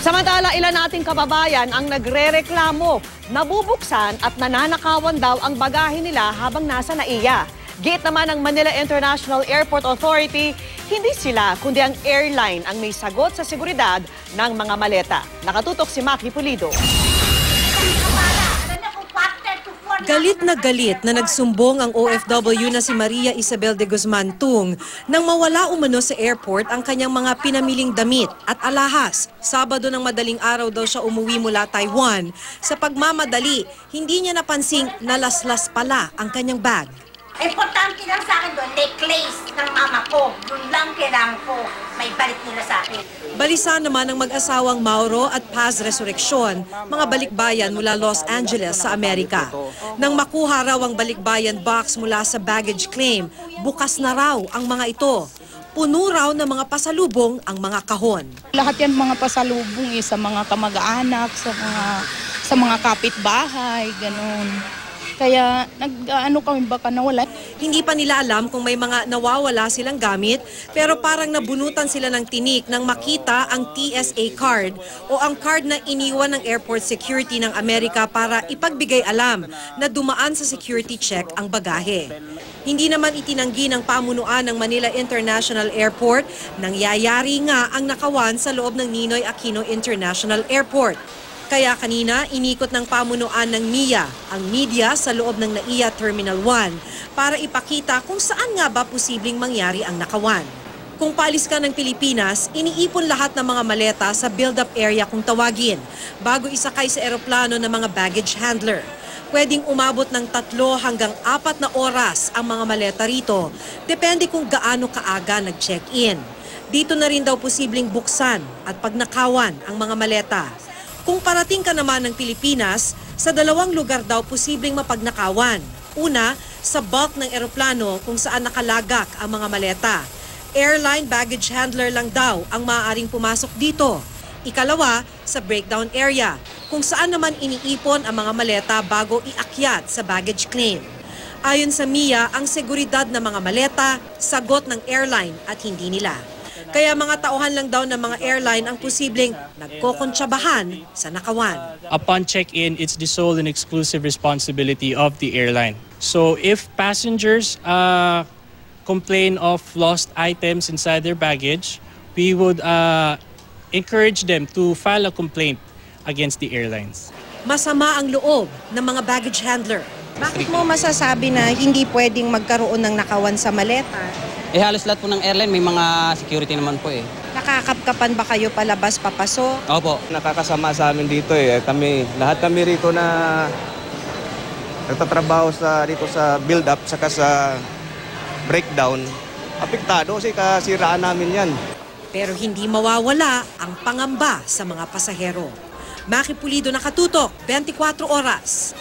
Samantala, ilan nating kababayan ang nagrereklamo, nabubuksan at nananakawan daw ang bagahe nila habang nasa NAIA. Gate naman ng Manila International Airport Authority, hindi sila kundi ang airline ang may sagot sa seguridad ng mga maleta. Nakatutok si Maki Pulido. Galit na nagsumbong ang OFW na si Maria Isabel de Guzman Tung nang mawala umano sa airport ang kanyang mga pinamiling damit at alahas. Sabado ng madaling araw daw siya umuwi mula Taiwan. Sa pagmamadali, hindi niya napansing nalaslas pala ang kanyang bag. Importante lang sa akin doon, necklace ng mama ko. Doon lang kailangan ko may balik nila sa akin. Balisa naman ng mag-asawang Mauro at Paz Resurrection, mga balikbayan mula Los Angeles sa Amerika. Nang makuha raw ang balikbayan box mula sa baggage claim, bukas na raw ang mga ito. Puno raw ng mga pasalubong ang mga kahon. Lahat yan mga pasalubong sa mga kamag-anak, sa mga kapitbahay, ganun. Kaya nag-ano kami baka nawala. Hindi pa nila alam kung may mga nawawala silang gamit, pero parang nabunutan sila ng tinik nang makita ang TSA card o ang card na iniwan ng airport security ng Amerika para ipagbigay alam na dumaan sa security check ang bagahe. Hindi naman itinanggi ng pamunuan ng Manila International Airport nang yayari nga ang nakawan sa loob ng Ninoy Aquino International Airport. Kaya kanina, inikot ng pamunuan ng NIA ang media sa loob ng NAIA Terminal 1 para ipakita kung saan nga ba posibleng mangyari ang nakawan. Kung paalis ka ng Pilipinas, iniipon lahat ng mga maleta sa build-up area kung tawagin bago isakay sa eroplano ng mga baggage handler. Pwedeng umabot ng 3 hanggang 4 na oras ang mga maleta rito, depende kung gaano kaaga nag-check-in. Dito na rin daw posibleng buksan at pagnakawan ang mga maleta. Kung parating ka naman ng Pilipinas, sa 2 lugar daw posibleng mapagnakawan. Una, sa bulk ng eroplano kung saan nakalagak ang mga maleta. Airline baggage handler lang daw ang maaaring pumasok dito. Ikalawa, sa breakdown area, kung saan naman iniipon ang mga maleta bago iakyat sa baggage claim. Ayon sa MIA, ang seguridad ng mga maleta, sagot ng airline at hindi nila. Kaya mga tauhan lang daw ng mga airline ang posibleng nagkokontsabahan sa nakawan. Upon check-in, it's the sole and exclusive responsibility of the airline. So if passengers complain of lost items inside their baggage, we would encourage them to file a complaint against the airlines. Masama ang loob ng mga baggage handler. Bakit mo masasabi na hindi pwedeng magkaroon ng nakawan sa maleta? Halos lahat po ng airline may mga security naman po eh. Nakakapkapan ba kayo palabas papasok? Opo. Nakakasama sa amin dito eh. Lahat kami rito na nagtatrabaho dito sa build-up saka sa breakdown. Apektado kasi kasiraan namin yan. Pero hindi mawawala ang pangamba sa mga pasahero. Maki Pulido, Nakatutok, 24 Oras.